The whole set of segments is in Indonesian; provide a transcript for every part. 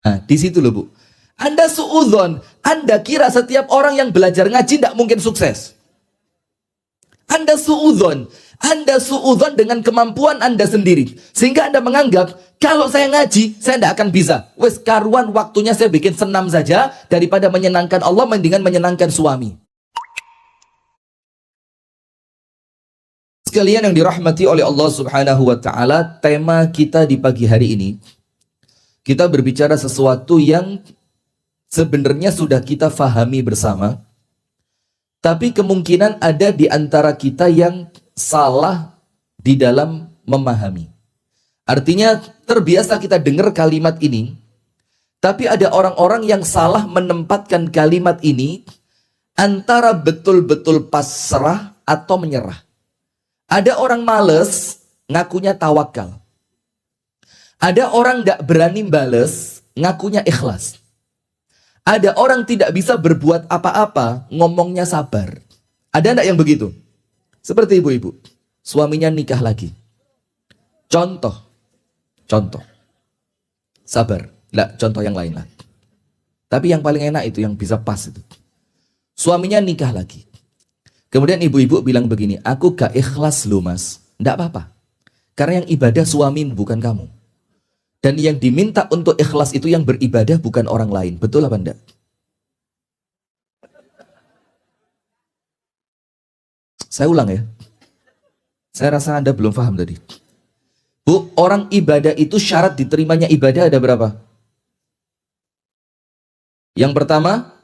Nah, di situ loh Bu. Anda suudzon, Anda kira setiap orang yang belajar ngaji tidak mungkin sukses. Anda suudzon dengan kemampuan Anda sendiri. Sehingga Anda menganggap, kalau saya ngaji, saya tidak akan bisa. Wes karuan waktunya saya bikin senam saja, daripada menyenangkan Allah, mendingan menyenangkan suami. Sekalian yang dirahmati oleh Allah Subhanahu wa Ta'ala, tema kita di pagi hari ini, kita berbicara sesuatu yang sebenarnya sudah kita fahami bersama, tapi kemungkinan ada di antara kita yang salah di dalam memahami. Artinya terbiasa kita dengar kalimat ini, tapi ada orang-orang yang salah menempatkan kalimat ini antara betul-betul pasrah atau menyerah. Ada orang males ngakunya tawakal. Ada orang tidak berani bales ngakunya ikhlas. Ada orang tidak bisa berbuat apa-apa, ngomongnya sabar. Ada enggak yang begitu? Seperti ibu-ibu, suaminya nikah lagi. Contoh. Sabar. Enggak, contoh yang lain lah. Tapi yang paling enak itu, yang bisa pas itu. Suaminya nikah lagi. Kemudian ibu-ibu bilang begini, aku gak ikhlas loh mas. Enggak apa-apa. Karena yang ibadah suamimu bukan kamu. Dan yang diminta untuk ikhlas itu yang beribadah bukan orang lain. Betul apa enggak? Saya ulang ya. Saya rasa Anda belum paham tadi. Bu, orang ibadah itu syarat diterimanya ibadah ada berapa? Yang pertama,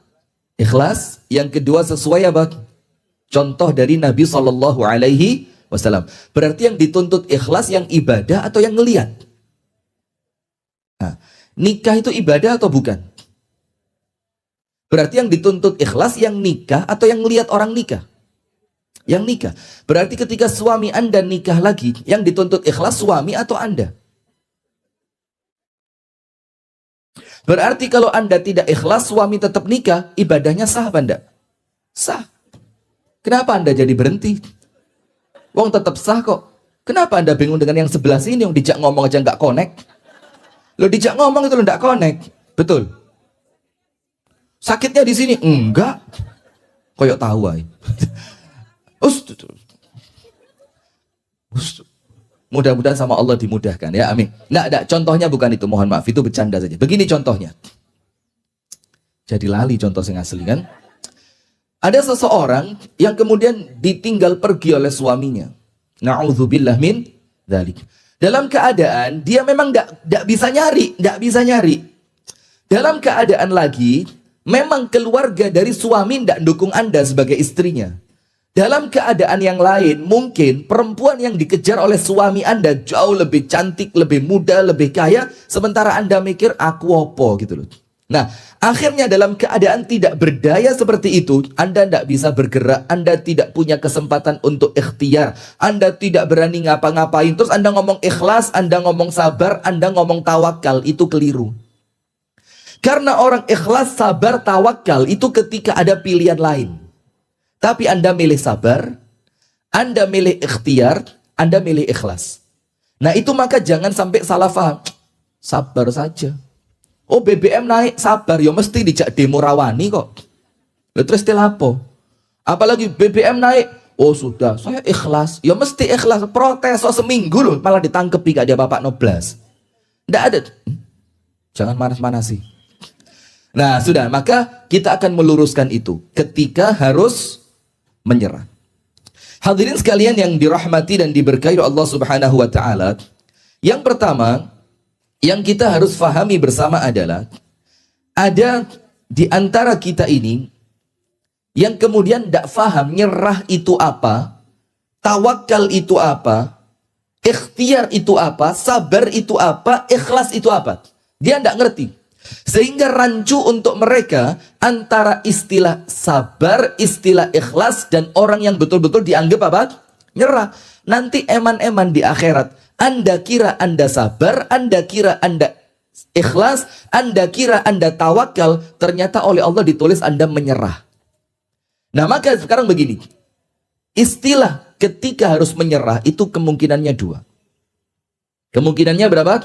ikhlas. Yang kedua sesuai apa? Contoh dari Nabi SAW. Berarti yang dituntut ikhlas yang ibadah atau yang ngelihat? Nah, nikah itu ibadah atau bukan? Berarti yang dituntut ikhlas yang nikah atau yang melihat orang nikah? Yang nikah. Berarti ketika suami Anda nikah lagi, yang dituntut ikhlas suami atau Anda? Berarti kalau Anda tidak ikhlas, suami tetap nikah, ibadahnya sah apa enggak? Sah. Kenapa Anda jadi berhenti? Wong tetap sah kok. Kenapa Anda bingung dengan yang sebelah sini yang dijak ngomong aja nggak connect? Lo dijak ngomong itu lo nggak connect, betul? Sakitnya di sini enggak, koyok tahu ay. Mudah-mudahan sama Allah dimudahkan ya, amin. Nah, contohnya bukan itu, mohon maaf, itu bercanda saja. Begini contohnya. Jadi lali contoh yang asli kan? Ada seseorang yang kemudian ditinggal pergi oleh suaminya. Na'udzubillah min dzalik. Dalam keadaan dia memang tidak bisa nyari. Dalam keadaan lagi, memang keluarga dari suami tidak dukung Anda sebagai istrinya. Dalam keadaan yang lain, mungkin perempuan yang dikejar oleh suami Anda jauh lebih cantik, lebih muda, lebih kaya, sementara Anda mikir, aku opo gitu loh. Nah, akhirnya dalam keadaan tidak berdaya seperti itu, Anda tidak bisa bergerak, Anda tidak punya kesempatan untuk ikhtiar, Anda tidak berani ngapa-ngapain, terus Anda ngomong ikhlas, Anda ngomong sabar, Anda ngomong tawakal, itu keliru. Karena orang ikhlas, sabar, tawakal, itu ketika ada pilihan lain. Tapi Anda milih sabar, Anda milih ikhtiar, Anda milih ikhlas. Nah itu maka jangan sampai salah paham, sabar saja. Oh BBM naik, sabar, ya mesti dijak demo rawani kok. Lalu terus apa? Apalagi BBM naik, oh sudah, saya ikhlas. Ya mesti ikhlas, protes so seminggu loh, malah ditangkepi gak dia bapak noblas. Nggak ada. Jangan manas-manasi. Nah sudah, maka kita akan meluruskan itu ketika harus menyerah. Hadirin sekalian yang dirahmati dan diberkahi Allah Subhanahu wa Ta'ala. Yang pertama yang kita harus fahami bersama adalah ada di antara kita ini yang kemudian tidak faham nyerah itu apa, tawakal itu apa, ikhtiar itu apa, sabar itu apa, ikhlas itu apa. Dia tidak ngerti. Sehingga rancu untuk mereka antara istilah sabar, istilah ikhlas, dan orang yang betul-betul dianggap apa? Nyerah. Nanti eman-eman di akhirat. Anda kira Anda sabar, Anda kira Anda ikhlas, Anda kira Anda tawakal, ternyata oleh Allah ditulis Anda menyerah. Nah maka sekarang begini, istilah ketika harus menyerah itu kemungkinannya dua. Kemungkinannya berapa?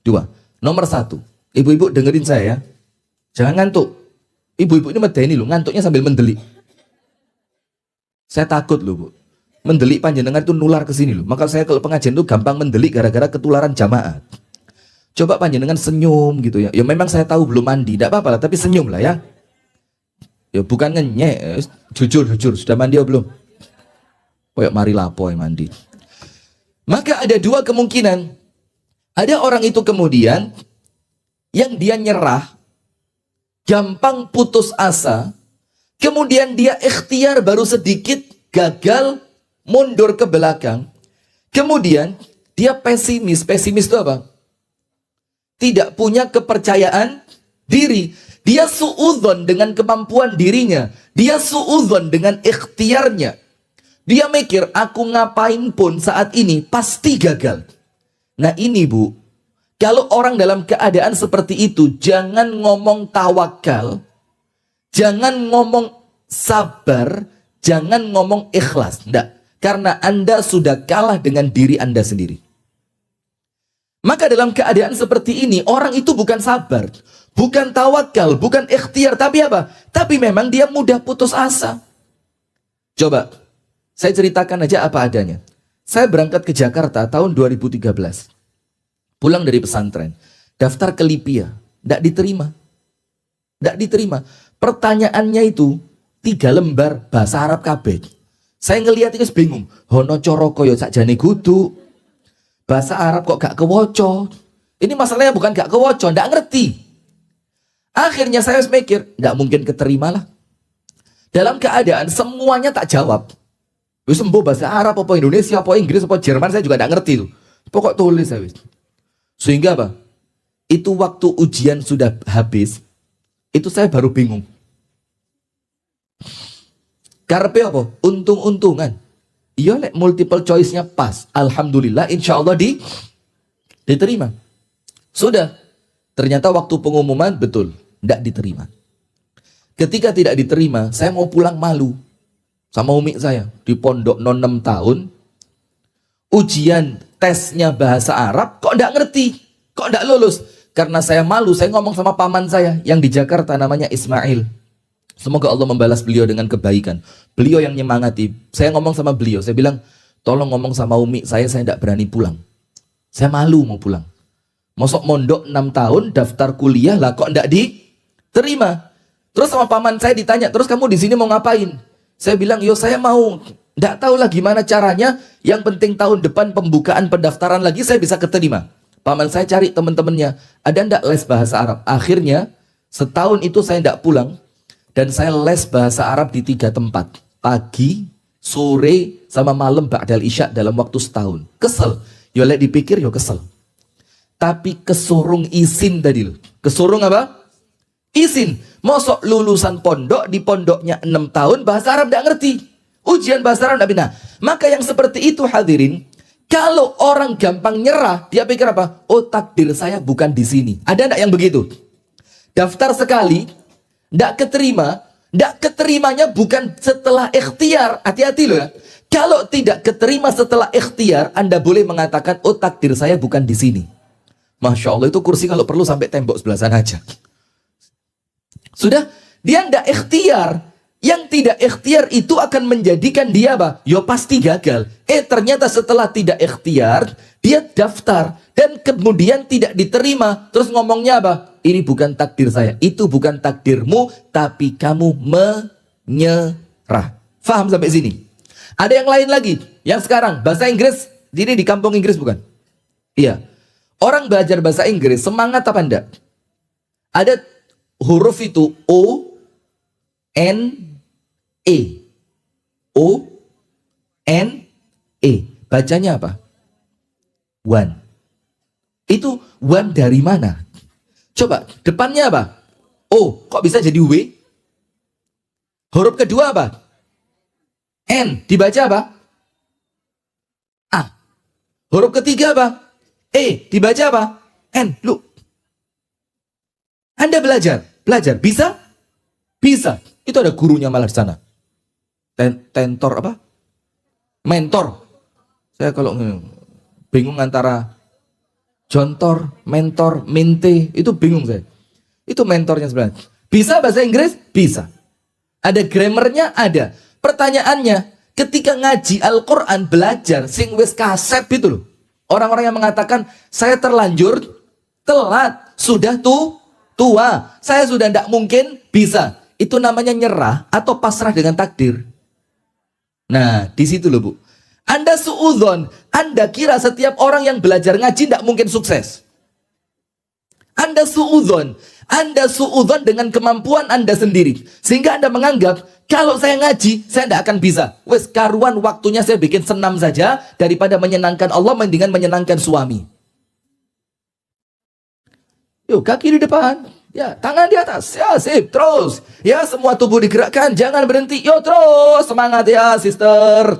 Dua. Nomor satu, Ibu-ibu dengerin saya ya. Jangan ngantuk. Ibu-ibu ini medeni loh, ngantuknya sambil mendelik. Saya takut loh, Bu. Mendelik panjenengan itu nular ke sini loh. Maka saya kalau pengajian itu gampang mendelik gara-gara ketularan jamaah. Coba panjenengan senyum gitu ya. Ya memang saya tahu belum mandi, tidak apa-apa lah, tapi senyum lah ya. Ya bukan ngenyek, jujur sudah mandi atau belum? Kayak mari lapo yang mandi. Maka ada dua kemungkinan. Ada orang itu kemudian yang dia nyerah, gampang putus asa, kemudian dia ikhtiar baru sedikit, gagal, mundur ke belakang. Kemudian dia pesimis. Pesimis itu apa? Tidak punya kepercayaan diri. Dia suudzon dengan kemampuan dirinya. Dia suudzon dengan ikhtiarnya. Dia mikir, aku ngapain pun saat ini pasti gagal. Nah ini Bu, kalau orang dalam keadaan seperti itu, jangan ngomong tawakal, jangan ngomong sabar, jangan ngomong ikhlas. Enggak, karena Anda sudah kalah dengan diri Anda sendiri. Maka dalam keadaan seperti ini, orang itu bukan sabar, bukan tawakal, bukan ikhtiar, tapi apa? Tapi memang dia mudah putus asa. Coba, saya ceritakan aja apa adanya. Saya berangkat ke Jakarta tahun 2013. Pulang dari pesantren. Daftar ke Lipia. Tidak diterima. Tidak diterima. Pertanyaannya itu 3 lembar bahasa Arab kabeh. Saya ngelihat itu bingung. Hono coroko yo sakjane kudu. Bahasa Arab kok gak kewoco. Ini masalahnya bukan gak kewoco, tidak ngerti. Akhirnya saya mikir, tidak mungkin keterima lah. Dalam keadaan semuanya tak jawab. Wis sembuh bahasa Arab, apa Indonesia, apa Inggris, apa Jerman, saya juga tidak ngerti tuh. Pokok tulis saya wis. Sehingga apa? Itu waktu ujian sudah habis, itu saya baru bingung. Karena apa? Untung-untungan. Iya, multiple choice-nya pas. Alhamdulillah, insya Allah diterima. Sudah. Ternyata waktu pengumuman betul, tidak diterima. Ketika tidak diterima, saya mau pulang malu sama umi saya di pondok 6 tahun. Ujian tesnya bahasa Arab, kok tidak ngerti, kok tidak lulus. Karena saya malu, saya ngomong sama paman saya yang di Jakarta namanya Ismail. Semoga Allah membalas beliau dengan kebaikan. Beliau yang nyemangati. Saya ngomong sama beliau, saya bilang, tolong ngomong sama umi saya tidak berani pulang. Saya malu mau pulang. Mosok mondok 6 tahun, daftar kuliah lah kok tidak diterima. Terus sama paman saya ditanya, terus kamu di sini mau ngapain? Saya bilang, yo saya mau, tidak tahu lah gimana caranya, yang penting tahun depan pembukaan pendaftaran lagi saya bisa keterima. Paman saya cari teman-temannya, ada ndak les bahasa Arab? Akhirnya, setahun itu saya tidak pulang, dan saya les bahasa Arab di 3 tempat. Pagi, sore, sama malam ba'dal isya dalam waktu setahun. Kesel. Yo lek dipikir yo kesel. Tapi kesurung isin tadi loh. Kesurung apa? Isin. Mosok lulusan pondok, di pondoknya 6 tahun, bahasa Arab tidak ngerti. Ujian bahasa Arab tidak bina. Maka yang seperti itu hadirin, kalau orang gampang nyerah, dia pikir apa? Oh takdir saya bukan di sini. Ada enggak yang begitu? Daftar sekali, tidak keterima, tidak keterimanya bukan setelah ikhtiar. Hati-hati loh ya. Kalau tidak keterima setelah ikhtiar, Anda boleh mengatakan, oh takdir saya bukan di sini. Masya Allah, itu kursi kalau perlu sampai tembok sebelah sana aja. Sudah, dia tidak ikhtiar. Yang tidak ikhtiar itu akan menjadikan dia apa? Yo pasti gagal. Ternyata setelah tidak ikhtiar, dia daftar. Dan kemudian tidak diterima. Terus ngomongnya apa? Ini bukan takdir saya. Itu bukan takdirmu, tapi kamu menyerah. Faham sampai sini? Ada yang lain lagi. Yang sekarang, bahasa Inggris. Ini di kampung Inggris bukan? Iya. Orang belajar bahasa Inggris, semangat apa enggak? Ada huruf itu O, N, E. O, N, E. Bacanya apa? One. Itu one dari mana? Coba, depannya apa? O, kok bisa jadi W? Huruf kedua apa? N, dibaca apa? A. Huruf ketiga apa? E, dibaca apa? N. Lu, Anda belajar, bisa? Bisa. Itu ada gurunya malah di sana. Tentor apa? Mentor. Saya kalau bingung antara Jontor, mentor, mente, itu bingung saya. Itu mentornya sebenarnya. Bisa bahasa Inggris? Bisa. Ada grammarnya? Ada. Pertanyaannya, ketika ngaji Al-Quran, belajar, sing wis kasep itu loh. Orang-orang yang mengatakan, saya terlanjur, telat, sudah tua, saya sudah tidak mungkin bisa. Itu namanya nyerah atau pasrah dengan takdir. Nah, di situ loh Bu. Anda suudzon, Anda kira setiap orang yang belajar ngaji tidak mungkin sukses. Anda suudzon dengan kemampuan Anda sendiri. Sehingga Anda menganggap, kalau saya ngaji, saya tidak akan bisa. Wes karuan waktunya saya bikin senam saja, daripada menyenangkan Allah, mendingan menyenangkan suami. Yuk, kaki di depan. Ya, tangan di atas. Ya, sip, terus. Ya, semua tubuh digerakkan, jangan berhenti. Yo, terus. Semangat ya, sister.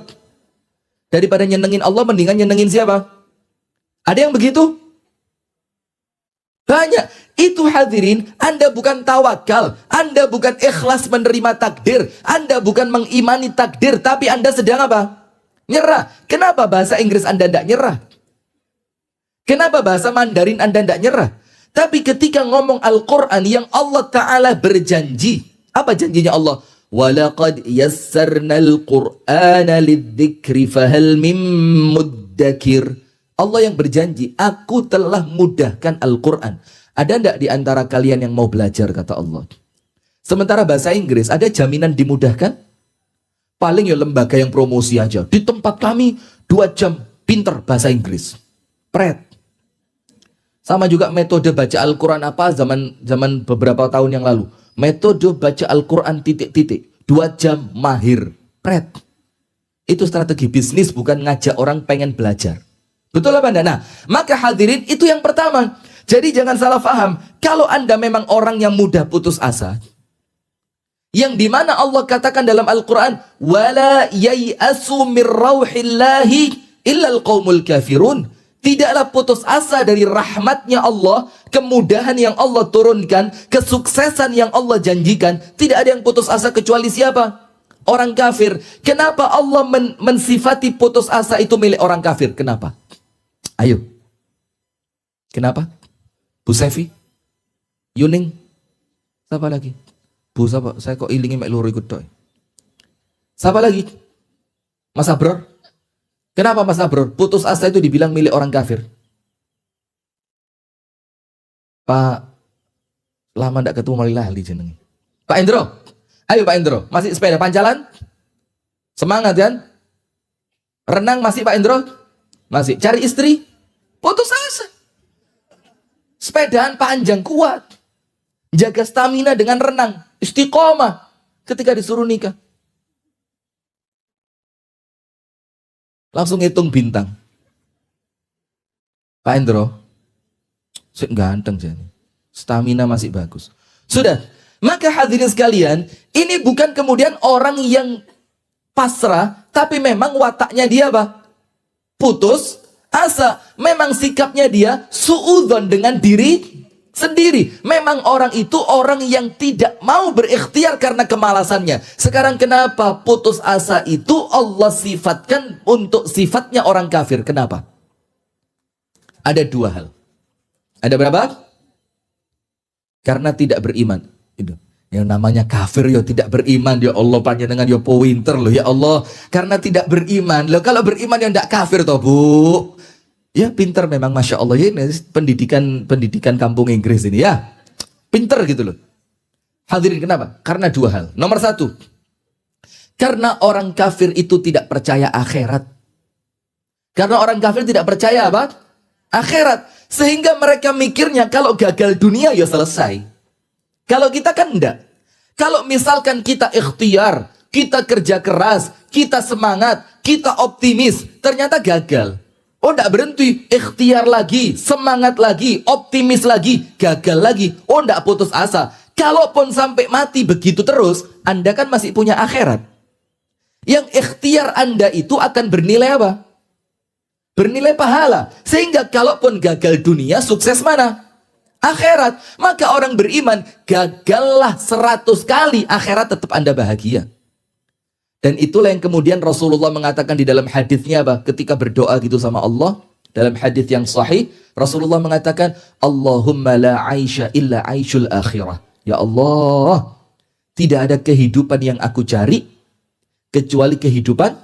Daripada nyenengin Allah, mendingan nyenengin siapa? Ada yang begitu? Banyak. Itu hadirin, Anda bukan tawakal, Anda bukan ikhlas menerima takdir, Anda bukan mengimani takdir, tapi Anda sedang apa? Nyerah. Kenapa bahasa Inggris Anda tidak nyerah? Kenapa bahasa Mandarin Anda tidak nyerah? Tapi ketika ngomong Al-Quran yang Allah Ta'ala berjanji, apa janjinya Allah? وَلَقَدْ يَسَّرْنَا الْقُرْآنَ لِلذِّكْرِ فَهَلْ مِن مُدَّكِرٍ. Allah yang berjanji, aku telah mudahkan Al-Quran. Ada enggak di antara kalian yang mau belajar, kata Allah? Sementara bahasa Inggris, ada jaminan dimudahkan? Paling ya lembaga yang promosi aja. Di tempat kami 2 jam pinter bahasa Inggris. Pret. Sama juga metode baca Al-Quran apa zaman beberapa tahun yang lalu. Metode baca Al-Quran titik-titik. 2 jam mahir. Pret. Itu strategi bisnis, bukan ngajak orang pengen belajar. Betul apa enggak? Nah, maka hadirin itu yang pertama. Jadi jangan salah paham. Kalau Anda memang orang yang mudah putus asa, yang dimana Allah katakan dalam Al-Quran, وَلَا يَيْأَسُوا مِنْ رَوْحِ اللَّهِ إِلَّا الْقَوْمُ الْكَافِرُونَ. Tidaklah putus asa dari rahmatnya Allah, kemudahan yang Allah turunkan, kesuksesan yang Allah janjikan. Tidak ada yang putus asa kecuali siapa? Orang kafir. Kenapa Allah mensifati putus asa itu milik orang kafir? Kenapa? Ayo. Kenapa? Bu Sevi? Yuning? Siapa lagi? Bu siapa? Saya kok ilingi mek loro ikut doi. Siapa lagi? Mas Abror? Kenapa Mas Abror? Putus asa itu dibilang milik orang kafir. Pak, lama ndak ketemu malah ahli jenengi. Pak Endro, ayo Pak Endro, masih sepeda pancalan? Semangat kan? Renang masih Pak Endro? Masih. Cari istri? Putus asa. Sepedaan panjang kuat. Jaga stamina dengan renang. Istiqomah ketika disuruh nikah. Langsung hitung bintang. Pak Endro, ganteng jadi. Stamina masih bagus. Sudah. Maka hadirin sekalian, ini bukan kemudian orang yang pasrah, tapi memang wataknya dia apa? Putus asa. Memang sikapnya dia suudzon dengan diri sendiri. Memang orang itu orang yang tidak mau berikhtiar karena kemalasannya. Sekarang kenapa putus asa itu Allah sifatkan untuk sifatnya orang kafir? Kenapa? Ada 2 hal. Ada berapa? Karena tidak beriman. Itu. Yang namanya kafir ya tidak beriman. Ya Allah panjenengan ya pointer loh. Ya Allah. Karena tidak beriman. Loh kalau beriman ya tidak kafir toh Bu. Ya pinter memang Masya Allah ya, ini pendidikan kampung Inggris ini ya. Pinter gitu loh. Hadirin kenapa? Karena 2 hal. Nomor 1. Karena orang kafir itu tidak percaya akhirat. Karena orang kafir tidak percaya apa? Akhirat. Sehingga mereka mikirnya kalau gagal dunia ya selesai. Kalau kita kan enggak. Kalau misalkan kita ikhtiar, kita kerja keras, kita semangat, kita optimis, ternyata gagal. Oh, enggak berhenti, ikhtiar lagi, semangat lagi, optimis lagi, gagal lagi. Oh, enggak putus asa. Kalaupun sampai mati begitu terus, Anda kan masih punya akhirat. Yang ikhtiar Anda itu akan bernilai apa? Bernilai pahala. Sehingga kalaupun gagal dunia, sukses mana? Akhirat. Maka orang beriman, gagallah 100 kali, akhirat tetap Anda bahagia. Dan itulah yang kemudian Rasulullah mengatakan di dalam hadisnya apa? Ketika berdoa gitu sama Allah, Dalam hadis yang sahih, Rasulullah mengatakan, Allahumma la aisha illa aishul akhirah. Ya Allah, tidak ada kehidupan yang aku cari kecuali kehidupan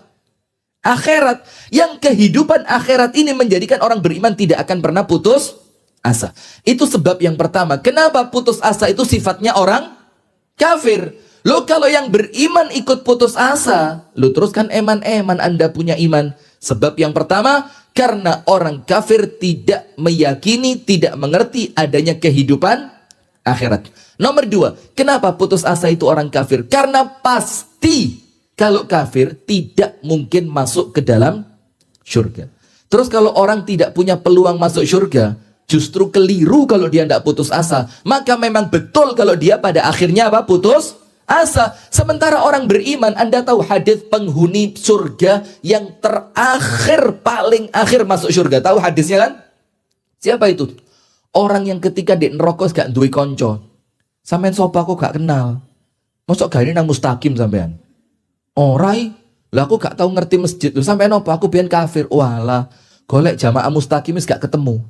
akhirat. Yang kehidupan akhirat ini menjadikan orang beriman tidak akan pernah putus asa. Itu sebab yang pertama. Kenapa putus asa itu sifatnya orang kafir? Lo kalau yang beriman ikut putus asa, lo teruskan eman-eman Anda punya iman. Sebab yang pertama, karena orang kafir tidak meyakini, tidak mengerti adanya kehidupan akhirat. Nomor dua, kenapa putus asa itu orang kafir? Karena pasti kalau kafir tidak mungkin masuk ke dalam surga. Terus kalau orang tidak punya peluang masuk surga, justru keliru kalau dia tidak putus asa. Maka memang betul kalau dia pada akhirnya apa? Putus asa. Sementara orang beriman, Anda tahu hadis penghuni surga yang terakhir, paling akhir masuk surga. Tahu hadisnya kan? Siapa itu? Orang yang ketika di neraka gak duwe konco. Sampean sapa kok gak kenal. Mosok gak ini nang mustaqim sampean. Orai, lah aku gak tahu ngerti masjid. Lu sampean apa? Aku biyen kafir. Walah, golek jamaah mustaqim wis gak ketemu.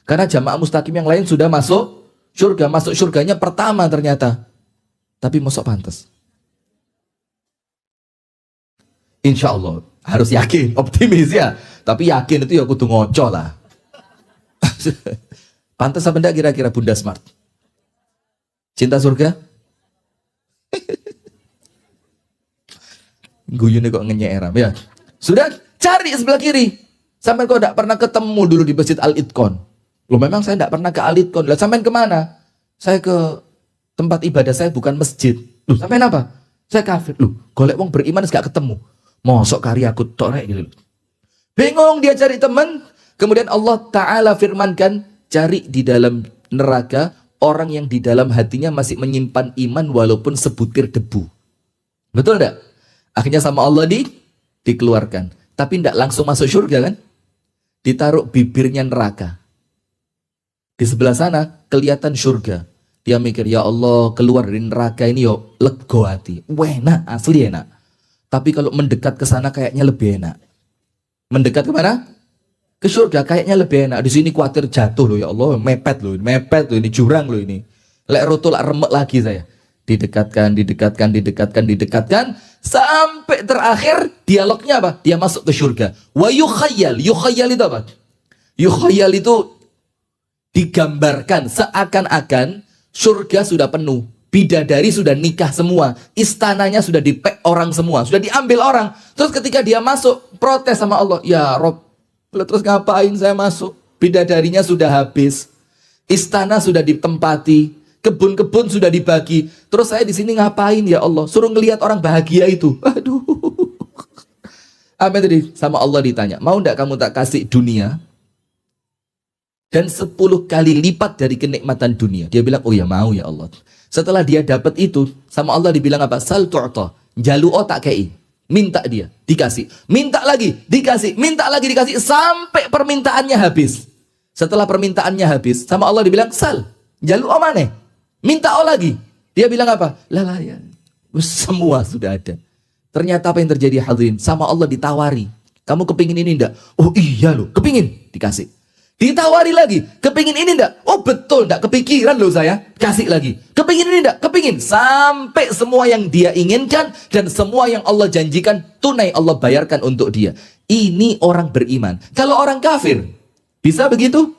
Karena jamaah mustaqim yang lain sudah masuk surga. Masuk surganya pertama ternyata. Tapi mosok pantas. Insya Allah harus yakin, optimis ya. Tapi yakin itu ya kudu ngoco lah. Pantas apa enggak kira-kira Bunda Smart? Cinta surga? Guyune kok ngenyeram ya. Sudah cari sebelah kiri. Sampai kok enggak pernah ketemu dulu di Masjid Al-Itqon. Loh memang saya enggak pernah ke Al-Itqon. Lah sampean kemana? Saya ke tempat ibadah saya bukan masjid. Loh, sampai apa? Saya kafir. Loh, golek wong beriman gak ketemu. Mosok karya aku tok rek gitu. Bingung dia cari teman. Kemudian Allah Ta'ala firmankan, cari di dalam neraka orang yang di dalam hatinya masih menyimpan iman walaupun sebutir debu. Betul enggak? Akhirnya sama Allah dikeluarkan. Tapi enggak langsung masuk surga kan? Ditaruh bibirnya neraka. Di sebelah sana kelihatan surga. Dia mikir, ya Allah, keluar dari neraka ini yo lego hati. Enak, asli enak. Tapi kalau mendekat ke sana kayaknya lebih enak. Mendekat ke mana? Ke surga kayaknya lebih enak. Di sini khawatir jatuh loh, ya Allah, mepet loh, ini jurang loh ini. Lek roto lak remek lagi saya. Didekatkan sampai terakhir dialognya apa? Dia masuk ke surga. Wa yukhayyal itu apa? Yukhayyal itu digambarkan seakan-akan surga sudah penuh, bidadari sudah nikah semua, istananya sudah dipek orang semua, sudah diambil orang. Terus ketika dia masuk, protes sama Allah, ya Rob, terus ngapain saya masuk? Bidadarinya sudah habis, istana sudah ditempati, kebun-kebun sudah dibagi. Terus saya di sini ngapain ya Allah? Suruh ngelihat orang bahagia itu. Aduh. Apa tadi? Sama Allah ditanya, mau enggak kamu tak kasih dunia? Dan 10 kali lipat dari kenikmatan dunia. Dia bilang, oh ya mau ya Allah. Setelah dia dapat itu, sama Allah dibilang apa? Sal tu'ta. Jalu tak kei. Minta dia, dikasih. Minta lagi, dikasih. Minta lagi, dikasih. Sampai permintaannya habis. Setelah permintaannya habis, sama Allah dibilang, sal. Jalu mana? Minta lagi. Dia bilang apa? Lah ya. Semua sudah ada. Ternyata apa yang terjadi hadirin? Sama Allah ditawari. Kamu kepingin ini enggak? Oh iya loh, kepingin. Dikasih. Ditawari lagi, kepingin ini enggak? Oh betul, enggak kepikiran loh saya. Kasih lagi, kepingin ini enggak? Kepingin. Sampai semua yang dia inginkan dan semua yang Allah janjikan tunai Allah bayarkan untuk dia. Ini orang beriman. Kalau orang kafir, bisa begitu?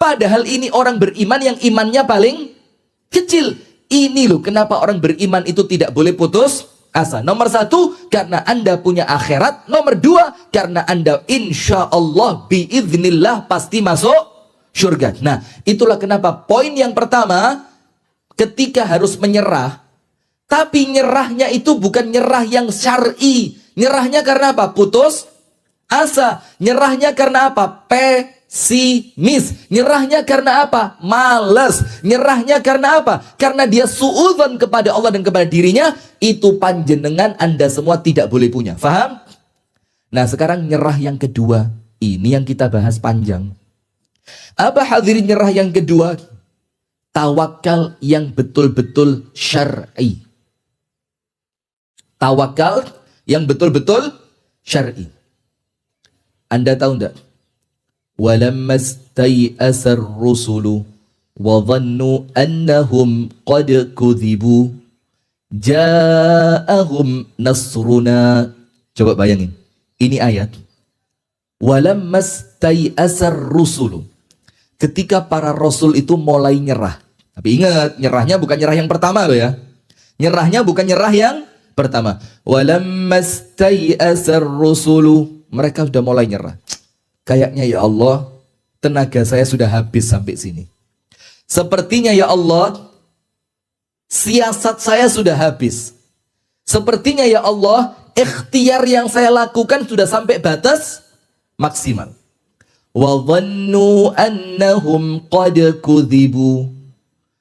Padahal ini orang beriman yang imannya paling kecil. Ini loh kenapa orang beriman itu tidak boleh putus asa. Nomor 1, karena Anda punya akhirat. Nomor 2, karena Anda insya Allah biiznillah pasti masuk surga. Nah, itulah kenapa poin yang pertama, ketika harus menyerah, tapi nyerahnya itu bukan nyerah yang syar'i. Nyerahnya karena apa? Putus asa. Nyerahnya karena apa? Pesimis. Nyerahnya karena apa? Malas. Nyerahnya karena apa? Karena dia suudzon kepada Allah dan kepada dirinya. Itu panjenengan Anda semua tidak boleh punya. Faham? Nah sekarang nyerah yang kedua. Ini yang kita bahas panjang. Apa hadirin nyerah yang kedua? Tawakal yang betul-betul syar'i. Tawakal yang betul-betul syar'i. Anda tahu enggak? walamma stai'asar rusulu wa dhannu annahum qad kudzibu ja'ahum nasruna. Coba bayangin, ini ayat walamma stai'asar rusulu, ketika para rasul itu mulai nyerah. Tapi ingat, nyerahnya bukan nyerah yang pertama loh ya. Nyerahnya bukan nyerah yang pertama. Walamma stai'asar rusulu, mereka sudah mulai nyerah. Kayaknya ya Allah, tenaga saya sudah habis sampai sini. Sepertinya ya Allah, siasat saya sudah habis. Sepertinya ya Allah, ikhtiar yang saya lakukan sudah sampai batas maksimal. Wa dhannu annahum qad kudzibu,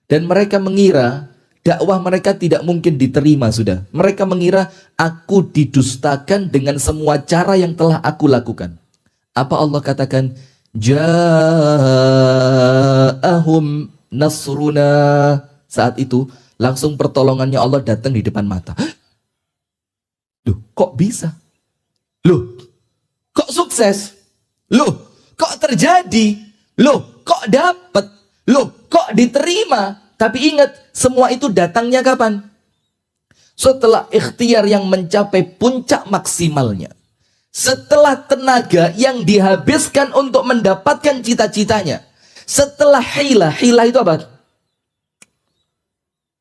dan mereka mengira dakwah mereka tidak mungkin diterima sudah. Mereka mengira aku didustakan dengan semua cara yang telah aku lakukan. Apa Allah katakan? Ja'ahum nasruna. Saat itu langsung pertolongannya Allah datang di depan mata. Loh, kok bisa? Loh, kok sukses? Loh, kok terjadi? Loh, kok dapat? Loh, kok diterima? Tapi ingat, semua itu datangnya kapan? Setelah ikhtiar yang mencapai puncak maksimalnya. Setelah tenaga yang dihabiskan untuk mendapatkan cita-citanya. Setelah hilah itu apa?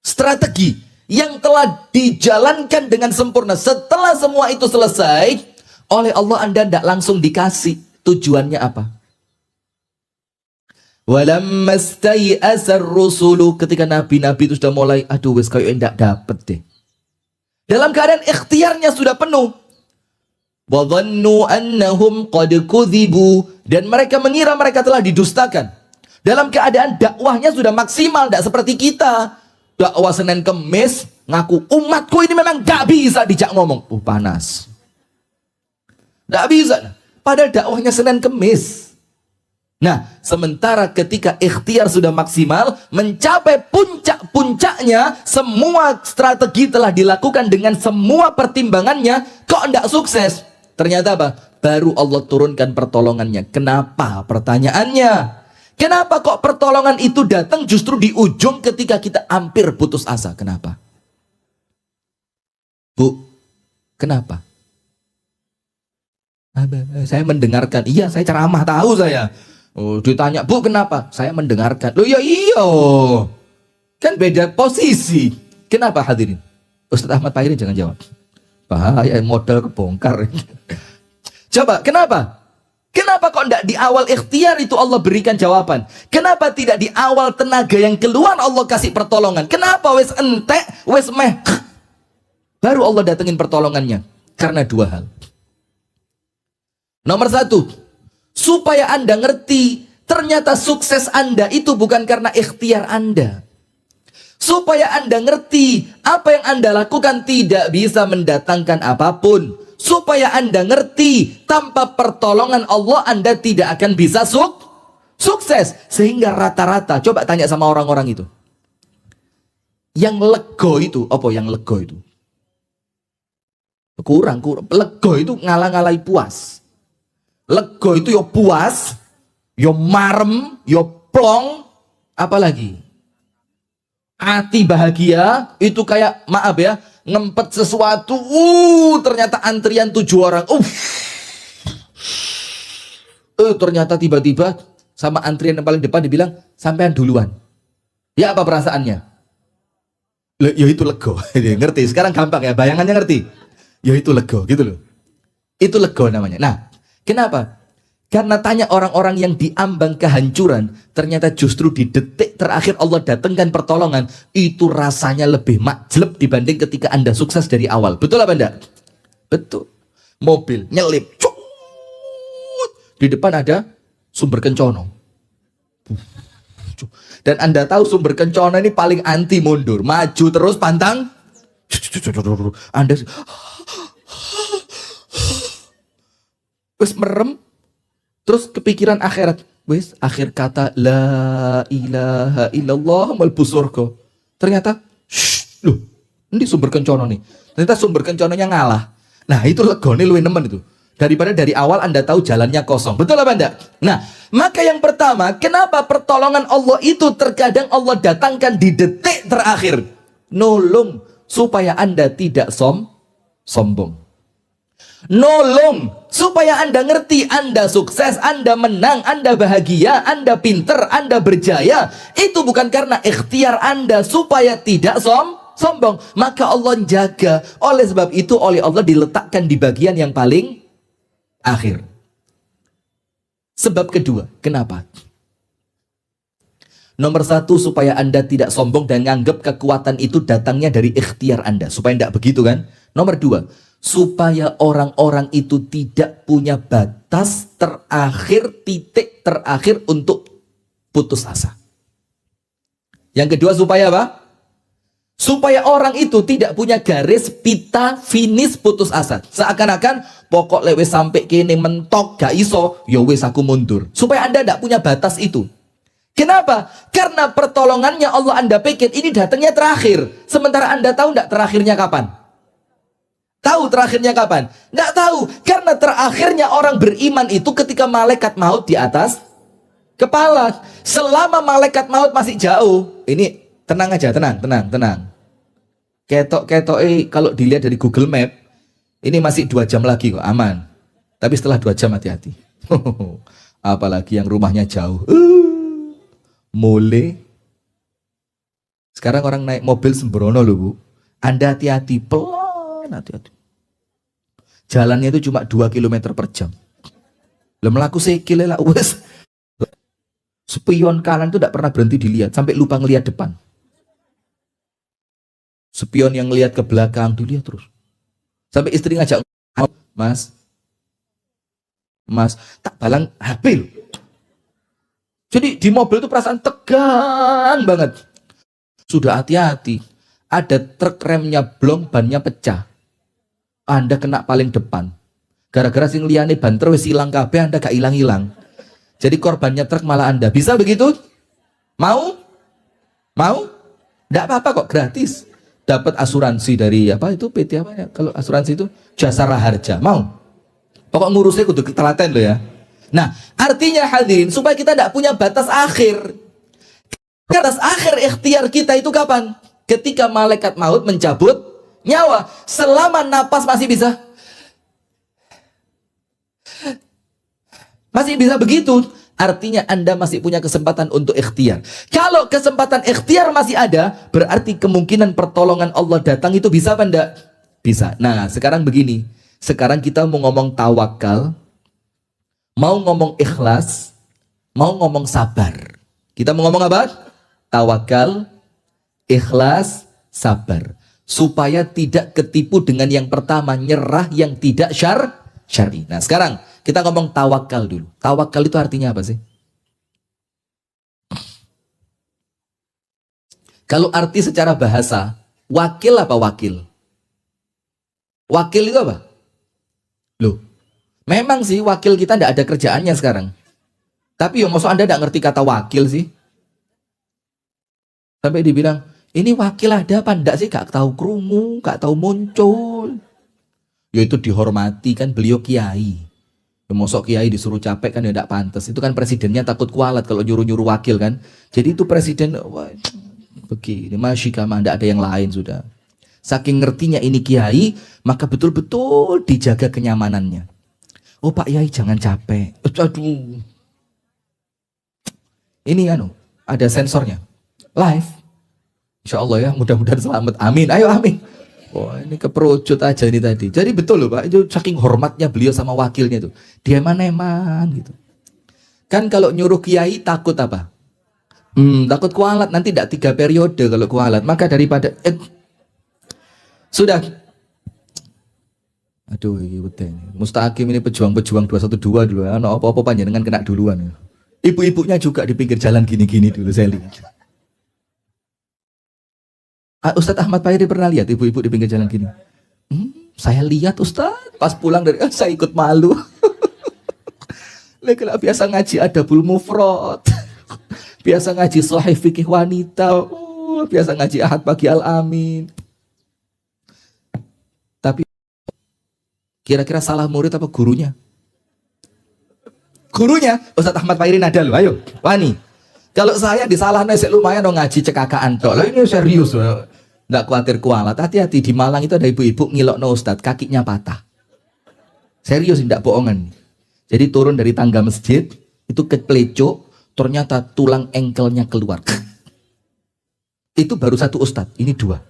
Strategi yang telah dijalankan dengan sempurna. Setelah semua itu selesai, oleh Allah Anda tidak langsung dikasih. Tujuannya apa? Walamma stai'asar rusulu, ketika nabi-nabi itu sudah mulai, aduh wes kayak tidak dapat deh. Dalam keadaan ikhtiarnya sudah penuh. Wa dhannu annahum qad kudzibu, dan mereka mengira mereka telah didustakan. Dalam keadaan dakwahnya sudah maksimal, tidak seperti kita. Dakwah Senin Kemis, ngaku umatku ini memang gak bisa dijak ngomong. Panas. Gak bisa. Padahal dakwahnya Senin Kemis. Nah, sementara ketika ikhtiar sudah maksimal, mencapai puncak-puncaknya, semua strategi telah dilakukan dengan semua pertimbangannya, kok tidak sukses? Ternyata apa? Baru Allah turunkan pertolongannya. Kenapa? Pertanyaannya. Kenapa kok pertolongan itu datang justru di ujung ketika kita hampir putus asa? Kenapa? Bu, kenapa? Saya mendengarkan. Iya, saya ceramah, tahu saya. Oh, ditanya, Bu kenapa? Saya mendengarkan. Loh ya iya. Kan beda posisi. Kenapa hadirin? Ustadz Ahmad Pairin jangan jawab. Bahaya, modal kebongkar. Coba, kenapa? Kenapa kok tidak di awal ikhtiar itu Allah berikan jawaban? Kenapa tidak di awal tenaga yang keluar Allah kasih pertolongan? Kenapa wes entek, wes meh? Baru Allah datengin pertolongannya. Karena dua hal. Nomor satu, supaya Anda ngerti, ternyata sukses Anda itu bukan karena ikhtiar Anda. Supaya Anda ngerti, apa yang Anda lakukan tidak bisa mendatangkan apapun. Supaya Anda ngerti, tanpa pertolongan Allah Anda tidak akan bisa sukses. Sehingga rata-rata, coba tanya sama orang-orang itu. Yang lego itu, apa yang lego itu? Kurang. Lego itu ngalah-ngalai puas. Lego itu yo puas, yo marem, yo plong, apalagi hati bahagia itu kayak maaf ya, ngempet sesuatu, ternyata antrian 7 orang, ternyata tiba-tiba sama antrian yang paling depan dibilang sampean duluan. Ya apa perasaannya? Ya itu lego, ngerti? Sekarang gampang ya, bayangannya ngerti? Ya itu lego, gitu loh. Itu lego namanya. Nah, kenapa? Karena tanya orang-orang yang diambang kehancuran, ternyata justru di detik terakhir Allah datangkan pertolongan, itu rasanya lebih majleb dibanding ketika Anda sukses dari awal. Betul apa enggak? Betul. Mobil nyelip, di depan ada sumber kencono. Dan Anda tahu sumber kencono ini paling anti mundur, maju terus pantang. Anda wes merem, terus kepikiran akhirat. Wes akhir kata la ilaha illallah malbu surga. Ternyata loh, ini sumber kencono nih. Ternyata sumber kencononya ngalah. Nah, itu legone luwih nemen itu. daripada dari awal Anda tahu jalannya kosong. Betul apa enggak? Nah, maka yang pertama, kenapa pertolongan Allah itu terkadang Allah datangkan di detik terakhir? Nolong supaya Anda tidak sombong. Nolong supaya Anda ngerti Anda sukses, Anda menang, Anda bahagia, Anda pinter, Anda berjaya. Itu bukan karena ikhtiar Anda supaya tidak sombong. Maka Allah jaga. Oleh sebab itu oleh Allah diletakkan di bagian yang paling akhir. Sebab kedua, kenapa? Nomor satu, supaya Anda tidak sombong dan nganggap kekuatan itu datangnya dari ikhtiar Anda. Supaya tidak begitu kan? Nomor dua, supaya orang-orang itu tidak punya batas terakhir, titik terakhir untuk putus asa. Yang kedua, supaya apa? Supaya orang itu tidak punya garis pita finish putus asa. Seakan-akan pokok lewes sampai kene mentok gak iso, ya wes aku mundur. Supaya Anda tidak punya batas itu. Kenapa? Karena pertolongannya Allah Anda pikir ini datangnya terakhir. Sementara Anda tahu tidak terakhirnya kapan? Tahu terakhirnya kapan? Nggak tahu. Karena terakhirnya orang beriman itu ketika malaikat maut di atas kepala. Selama malaikat maut masih jauh. Ini tenang aja, tenang. Ketok kalau dilihat dari Google Map, ini masih 2 jam lagi kok, aman. Tapi setelah 2 jam hati-hati. Apalagi yang rumahnya jauh. Mulai. Sekarang orang naik mobil sembrono loh Bu. Anda hati-hati, pelan, hati-hati. Jalannya itu cuma 2 km per jam. Lah melaku sekile lah wes. Spion kanan itu tidak pernah berhenti dilihat sampai lupa ngelihat depan. Spion yang ngelihat ke belakang dilihat terus. Sampai istri ngajak, Mas, tak balang HP loh. Jadi di mobil itu perasaan tegang banget. Sudah hati-hati. Ada truk remnya blong, bannya pecah. Anda kena paling depan. Gara-gara sing liyane banter wis ilang kabeh, Anda gak ilang-ilang. Jadi korbannya truk malah Anda. Bisa begitu? Mau? Nggak apa-apa kok, gratis. Dapat asuransi dari apa itu PT apa ya? Kalau asuransi itu Jasara Harja. Mau? Pokok ngurusnya kudu telaten loh ya. Nah, artinya hadirin supaya kita tidak punya batas akhir. Batas akhir ikhtiar kita itu kapan? Ketika malaikat maut mencabut nyawa. Selama napas masih bisa begitu. Artinya Anda masih punya kesempatan untuk ikhtiar. Kalau kesempatan ikhtiar masih ada, berarti kemungkinan pertolongan Allah datang itu bisa apa enggak? Bisa. Nah, sekarang begini. Sekarang kita mau ngomong tawakal, mau ngomong ikhlas, mau ngomong sabar. Kita mau ngomong apa? Tawakal, ikhlas, sabar. Supaya tidak ketipu dengan yang pertama, nyerah yang tidak syar'i. Nah, sekarang kita ngomong tawakal dulu. Tawakal itu artinya apa sih? Kalau arti secara bahasa, wakil apa wakil? Wakil itu apa? Loh, memang sih wakil kita tidak ada kerjaannya sekarang. Tapi ya maksud Anda tidak ngerti kata wakil sih? Sampai dibilang, ini wakil ada apa enggak sih? Gak tahu krungu, gak tahu muncul. Yaitu dihormati kan beliau kiai. Mosok kiai disuruh capek kan ya tidak pantas. Itu kan presidennya takut kualat kalau nyuruh-nyuruh wakil kan. Jadi itu presiden wah, begini, masyikama tidak ada yang lain sudah. Saking ngertinya ini kiai, maka betul-betul dijaga kenyamanannya. Oh Pak Yai jangan capek. Aduh. Ini ada sensornya. Live. Insya Allah ya, mudah-mudahan selamat. Amin. Ayo amin. Oh ini keperucut aja ini tadi. Jadi betul loh Pak, itu saking hormatnya beliau sama wakilnya tuh. Dia eman-eman gitu. Kan kalau nyuruh kiai takut apa? Takut kualat, nanti tidak 3 periode kalau kualat. Maka daripada sudah. Aduh ini betul. Mustaqim ini pejuang-pejuang 212 dulu. Apa-apa panjenengan kena duluan. Ibu-ibunya juga di pinggir jalan gini-gini dulu saya lihat. Ustadz Ahmad Payri pernah lihat ibu-ibu di pinggir jalan gini? Saya lihat Ustadz, pas pulang dari saya ikut malu. Lagi biasa ngaji Adabul Mufrad, biasa ngaji Sahih Fikih Wanita, biasa ngaji Ahad Pagi Al-Amin. Tapi Kira-kira salah murid apa gurunya? Gurunya, Ustadz Ahmad Pairin ada loh, ayo, wani. Kalau saya disalah nesek lumayan dong ngaji cekakaan tok. Lah ini serius loh. Nggak khawatir kualat. Hati-hati, di Malang itu ada ibu-ibu ngilok no Ustadz, kakinya patah. Serius, tidak bohongan. Jadi turun dari tangga masjid, itu keplecok, ternyata tulang engkelnya keluar. Itu baru satu Ustadz, ini dua.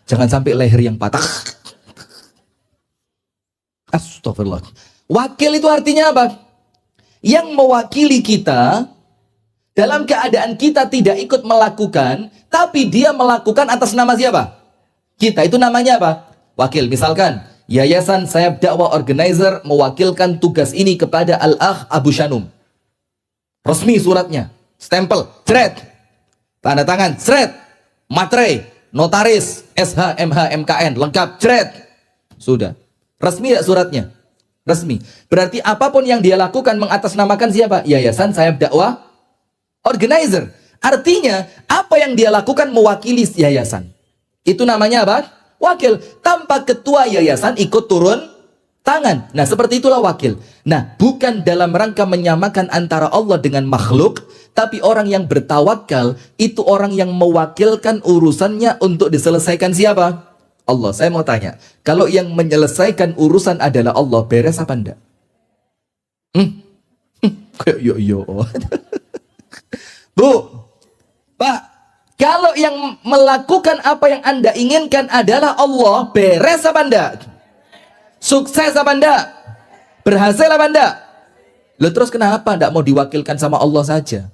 Jangan sampai leher yang patah. Astagfirullah. Wakil itu artinya apa? Yang mewakili kita dalam keadaan kita tidak ikut melakukan, tapi dia melakukan atas nama siapa? Kita, itu namanya apa? Wakil. Misalkan, Yayasan Sayap Dakwah Organizer mewakilkan tugas ini kepada Al-Akh Abu Shanum. Resmi suratnya, stempel, jret, tanda tangan, jret, materai, notaris, SH, MH, MKN, lengkap, jret. Sudah. Resmi ya suratnya? Resmi. Berarti apapun yang dia lakukan mengatasnamakan siapa? Yayasan Sayap Dakwah Organizer. Artinya, apa yang dia lakukan mewakili yayasan. Itu namanya apa? Wakil. Tanpa ketua yayasan ikut turun tangan. Nah, seperti itulah wakil. Nah, bukan dalam rangka menyamakan antara Allah dengan makhluk, tapi orang yang bertawakal, itu orang yang mewakilkan urusannya untuk diselesaikan siapa? Allah. Saya mau tanya, kalau yang menyelesaikan urusan adalah Allah, beres apa enggak? Yo. Bu, Pak, kalau yang melakukan apa yang Anda inginkan adalah Allah, beres apa enggak? Sukses apa enggak? Berhasil apa enggak? Loh, terus kenapa enggak mau diwakilkan sama Allah saja?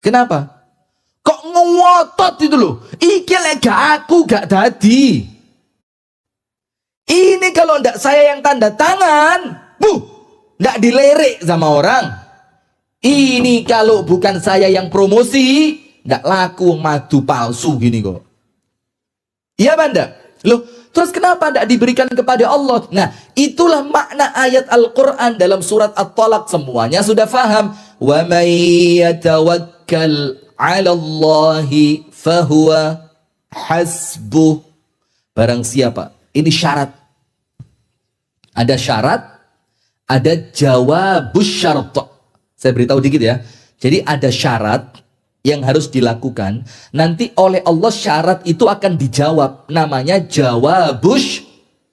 Kenapa? Kok ngotot itu loh? Iki lega aku gak dadi. Ini kalau ndak saya yang tanda tangan, ndak dilirik sama orang. Ini kalau bukan saya yang promosi, ndak laku madu palsu gini kok. Iya banda? Loh, terus kenapa ndak diberikan kepada Allah? Nah, itulah makna ayat Al-Quran dalam surat At-Talaq. Semuanya sudah faham. Wa may yatawakkal 'ala Allahi fahuwa hasbuh. Barang siapa, ini syarat. Ada syarat, ada jawabus syart. Saya beritahu dikit ya. Jadi ada syarat yang harus dilakukan. Nanti oleh Allah syarat itu akan dijawab. Namanya jawabus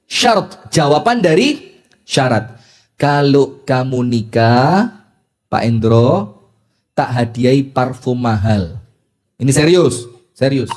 syart. Jawaban dari syarat. Kalau kamu nikah, Pak Endro, tak hadiahi parfum mahal. Ini serius, serius.